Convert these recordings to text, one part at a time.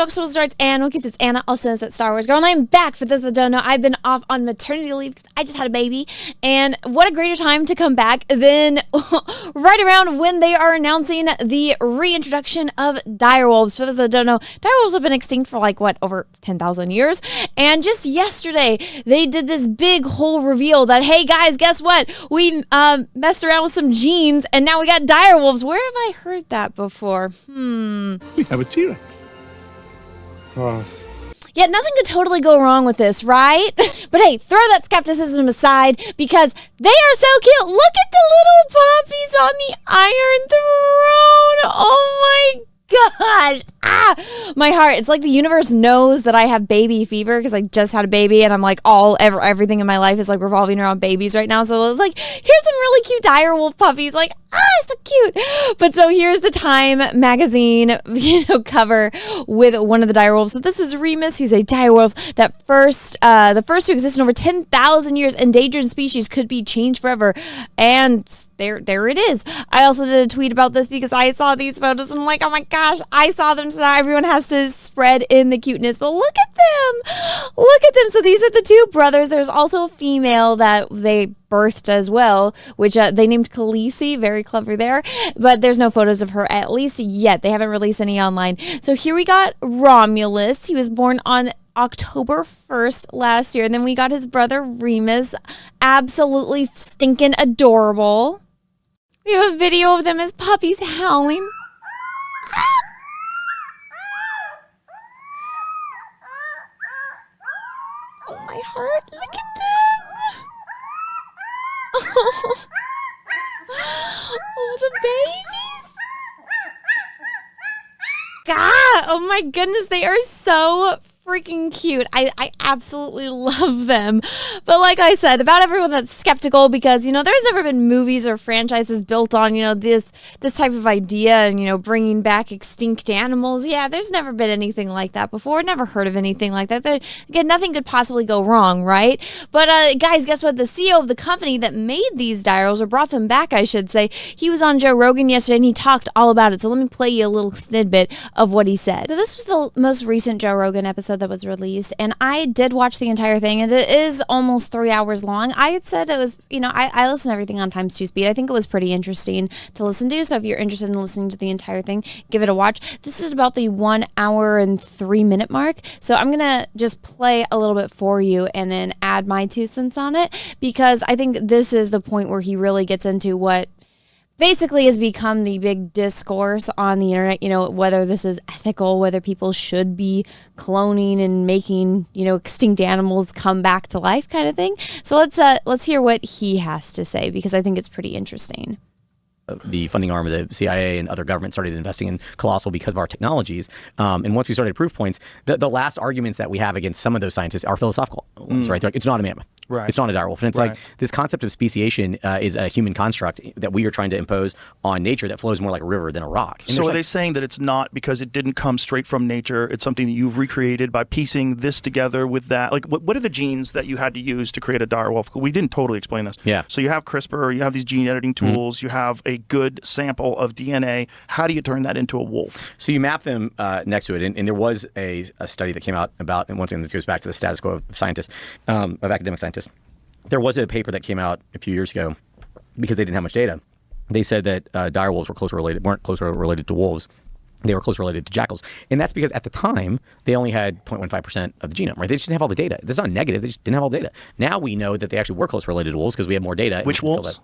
Yo, so starts Anna, because it's Anna, also known as Star Wars Girl, and I'm back. For those that don't know, I've been off on maternity leave because I just had a baby, and what a greater time to come back than right around when they are announcing the reintroduction of direwolves. For those that don't know, direwolves have been extinct for over 10,000 years, and just yesterday they did this big whole reveal that, hey guys, guess what? We messed around with some genes, and now we got direwolves. Where have I heard that before? We have a T-Rex. Yeah, nothing could totally go wrong with this, right? But hey, throw that skepticism aside because they are so cute. Look at the little puppies on the Iron Throne. Oh my gosh. My heart. It's like the universe knows that I have baby fever because I just had a baby and I'm like everything in my life is like revolving around babies right now. So it's like, here's some really cute direwolf puppies. Like, so cute. But so here's the Time magazine, cover with one of the direwolves. So this is Remus. He's a direwolf that the first to exist in over 10,000 years. Endangered species could be changed forever. And there it is. I also did a tweet about this because I saw these photos and I'm like, oh my gosh, I saw them. So now everyone has to spread in the cuteness. But look at them. Look at them. So these are the two brothers. There's also a female that they birthed as well, which they named Khaleesi. Very clever there. But there's no photos of her, at least yet. They haven't released any online. So here we got Romulus. He was born on October 1st last year. And then we got his brother Remus. Absolutely stinking adorable. We have a video of them as puppies howling. Oh, my heart. Look at them. Oh, the babies. God, oh my goodness, they are so freaking cute. I absolutely love them. But like I said, about everyone that's skeptical because, there's never been movies or franchises built on, this type of idea and, bringing back extinct animals. Yeah, there's never been anything like that before. Never heard of anything like that. Again, nothing could possibly go wrong, right? But guys, guess what? The CEO of the company that made these direwolves, or brought them back, I should say, he was on JoeRogan yesterday and he talked all about it. So let me play you a little snippet of what he said. So this was the most recent JoeRogan episode that was released, and I did watch the entire thing, and it is almost 3 hours long. I had said it was, I listen to everything on times 2 speed. I think it was pretty interesting to listen to, so if you're interested in listening to the entire thing, give it a watch. This is about the 1 hour and 3 minute mark, so I'm gonna just play a little bit for you and then add my 2 cents on it, because I think this is the point where he really gets into what basically has become the big discourse on the internet, whether this is ethical, whether people should be cloning and making, extinct animals come back to life kind of thing. So let's hear what he has to say, because I think it's pretty interesting. The funding arm of the CIA and other governments started investing in Colossal because of our technologies. And once we started proof points, the last arguments that we have against some of those scientists are philosophical ones, right? They're like, it's not a mammoth. Right. It's not a direwolf. And it's like this concept of speciation is a human construct that we are trying to impose on nature that flows more like a river than a rock. And so are they saying that it's not because it didn't come straight from nature? It's something that you've recreated by piecing this together with that? Like, what are the genes that you had to use to create a direwolf? We didn't totally explain this. Yeah. So you have CRISPR, you have these gene editing tools, you have a good sample of DNA. How do you turn that into a wolf? So you map them next to it. And there was a study that came out about, and once again, this goes back to the status quo of scientists, of academic scientists. There was a paper that came out a few years ago because they didn't have much data. They said that direwolves weren't closer related to wolves. They were closely related to jackals. And that's because at the time, they only had 0.15% of the genome, right? They just didn't have all the data. That's not negative. They just didn't have all the data. Now we know that they actually were closely related to wolves because we have more data. Which wolves?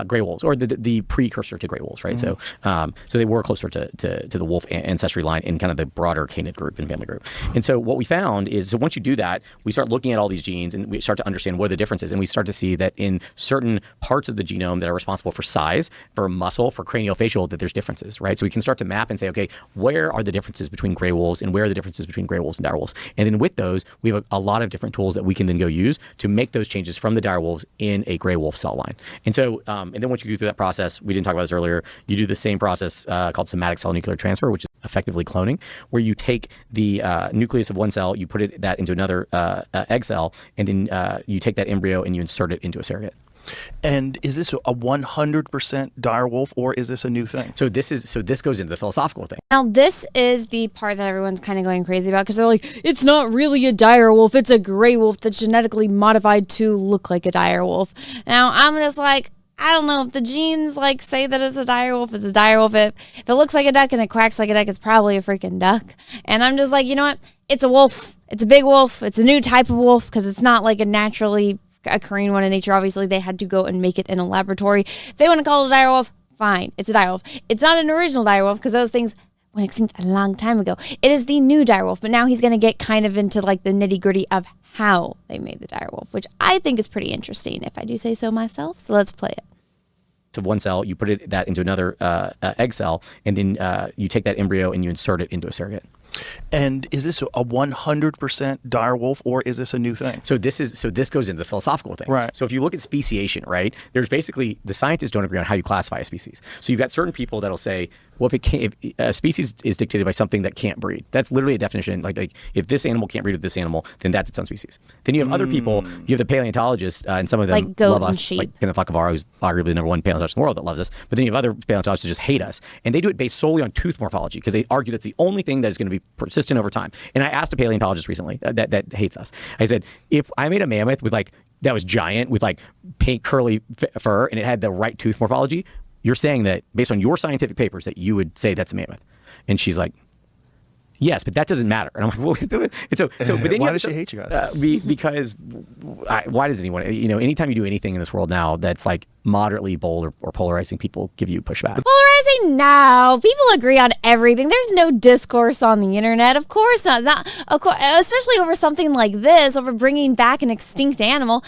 Gray wolves, or the precursor to gray wolves, right? Mm-hmm. So they were closer to the wolf ancestry line in kind of the broader canid group and family group. And so what we found is, so once you do that, we start looking at all these genes and we start to understand what are the differences. And we start to see that in certain parts of the genome that are responsible for size, for muscle, for craniofacial, that there's differences, right? So we can start to map and say, okay, where are the differences between gray wolves and where are the differences between gray wolves and direwolves? And then with those, we have a lot of different tools that we can then go use to make those changes from the direwolves in a gray wolf cell line. And so, and then once you go through that process, we didn't talk about this earlier, you do the same process called somatic cell nuclear transfer, which is effectively cloning, where you take the nucleus of one cell, you put that into another egg cell, and then you take that embryo and you insert it into a surrogate. And is this a 100% direwolf, or is this a new thing? So this goes into the philosophical thing. Now, this is the part that everyone's kind of going crazy about because they're like, it's not really a direwolf. It's a gray wolf that's genetically modified to look like a direwolf. Now, I'm just like, I don't know if the genes like say that it's a direwolf. It's a direwolf. If it looks like a duck and it quacks like a duck, it's probably a freaking duck. And I'm just like, you know what? It's a wolf. It's a big wolf. It's a new type of wolf because it's not like a naturally occurring one in nature. Obviously, they had to go and make it in a laboratory. If they want to call it a direwolf, fine. It's a direwolf. It's not an original direwolf because those things went extinct a long time ago. It is the new direwolf, but now he's going to get kind of into like the nitty gritty of how they made the direwolf, which I think is pretty interesting, if I do say so myself. So let's play it. Of one cell, you put that into another egg cell, and then you take that embryo and you insert it into a surrogate. And is this a 100% direwolf, or is this a new thing? So this goes into the philosophical thing. Right. So if you look at speciation, right, there's basically the scientists don't agree on how you classify a species. So you've got certain people that'll say, well, if a species is dictated by something that can't breed, that's literally a definition. Like if this animal can't breed with this animal, then that's its own species. Then you have other people. You have the paleontologists, and some of them Like goat love and us, sheep. like Kenneth Lacavara, who's arguably the number one paleontologist in the world that loves us. But then you have other paleontologists that just hate us, and they do it based solely on tooth morphology because they argue that's the only thing that is going to be persistent over time. And I asked a paleontologist recently that hates us. I said, if I made a mammoth with that was giant with pink curly fur and it had the right tooth morphology, you're saying that based on your scientific papers that you would say that's a mammoth. And she's like, yes, but that doesn't matter. And I'm like, well, but then why does she hate you guys? Because why does anyone, anytime you do anything in this world now that's like moderately bold or polarizing, people give you pushback. Polarizing? No. People agree on everything. There's no discourse on the internet. Of course not. Of course, especially over something like this, over bringing back an extinct animal.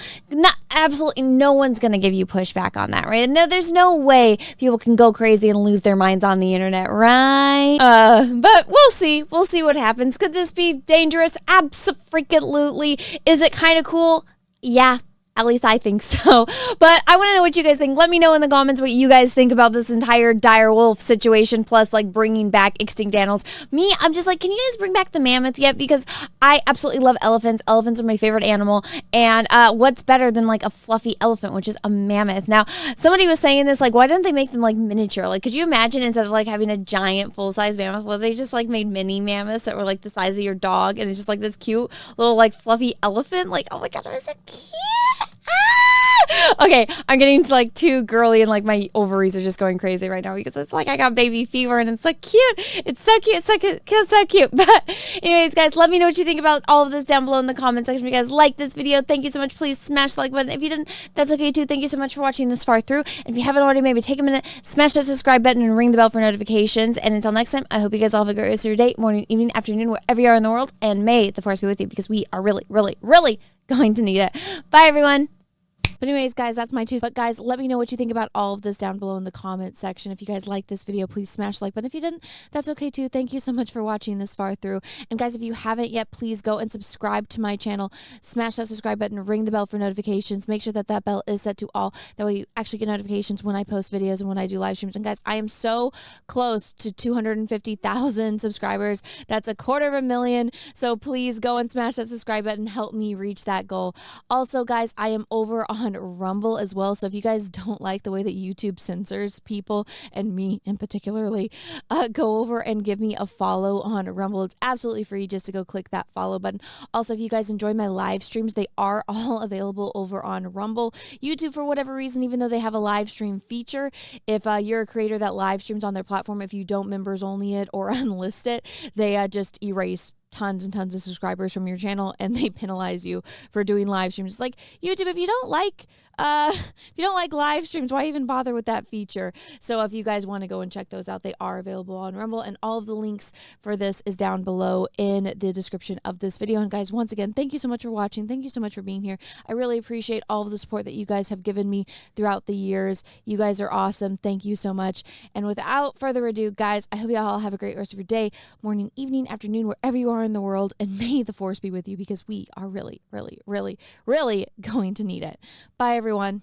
Absolutely no one's going to give you pushback on that, right? No, there's no way people can go crazy and lose their minds on the internet, right? But we'll see. We'll see what happens. Could this be dangerous? Absolutely. Is it kind of cool? Yeah. At least I think so. But I want to know what you guys think. Let me know in the comments what you guys think about this entire direwolf situation, plus bringing back extinct animals. Me, I'm just like, can you guys bring back the mammoth yet? Because I absolutely love elephants. Elephants are my favorite animal. And what's better than a fluffy elephant, which is a mammoth? Now, somebody was saying this, why didn't they make them miniature? Could you imagine instead of having a giant full-size mammoth, well, they just made mini mammoths that were the size of your dog, and it's just this cute little fluffy elephant? Oh my God, that was so cute. Okay, I'm getting too girly and my ovaries are just going crazy right now because it's I got baby fever and it's so cute. It's so cute. It's so cute. It's so cute. But anyways, guys, let me know what you think about all of this down below in the comment section. If you guys like this video, thank you so much. Please smash the like button. If you didn't, that's okay too. Thank you so much for watching this far through. And if you haven't already, maybe take a minute, smash that subscribe button and ring the bell for notifications. And until next time, I hope you guys all have a great rest of your day, morning, evening, afternoon, wherever you are in the world. And may the force be with you because we are really, really, really going to need it. Bye, everyone. But anyways, guys, that's my two. But guys, let me know what you think about all of this down below in the comment section. If you guys like this video, please smash the like button. If you didn't, that's okay too. Thank you so much for watching this far through. And guys, if you haven't yet, please go and subscribe to my channel. Smash that subscribe button, ring the bell for notifications. Make sure that that bell is set to all. That way you actually get notifications when I post videos and when I do live streams. And guys, I am so close to 250,000 subscribers. That's 250,000. So please go and smash that subscribe button. Help me reach that goal. Also, guys, I am over on Rumble as well. So if you guys don't like the way that YouTube censors people, and me in particularly, go over and give me a follow on Rumble. It's absolutely free just to go click that follow button. Also, if you guys enjoy my live streams, they are all available over on Rumble. YouTube, for whatever reason, even though they have a live stream feature, if you're a creator that live streams on their platform, if you don't members only it or unlist it, they just erase tons and tons of subscribers from your channel, and they penalize you for doing live streams. It's like, YouTube, if you don't like live streams, why even bother with that feature? So if you guys want to go and check those out, they are available on Rumble, and all of the links for this is down below in the description of this video. And guys, once again, thank you so much for watching. Thank you so much for being here. I really appreciate all of the support that you guys have given me throughout the years. You guys are awesome. Thank you so much. And without further ado, guys, I hope you all have a great rest of your day, morning, evening, afternoon, wherever you are in the world, and may the force be with you because we are really, really, really, really going to need it. Bye, everyone.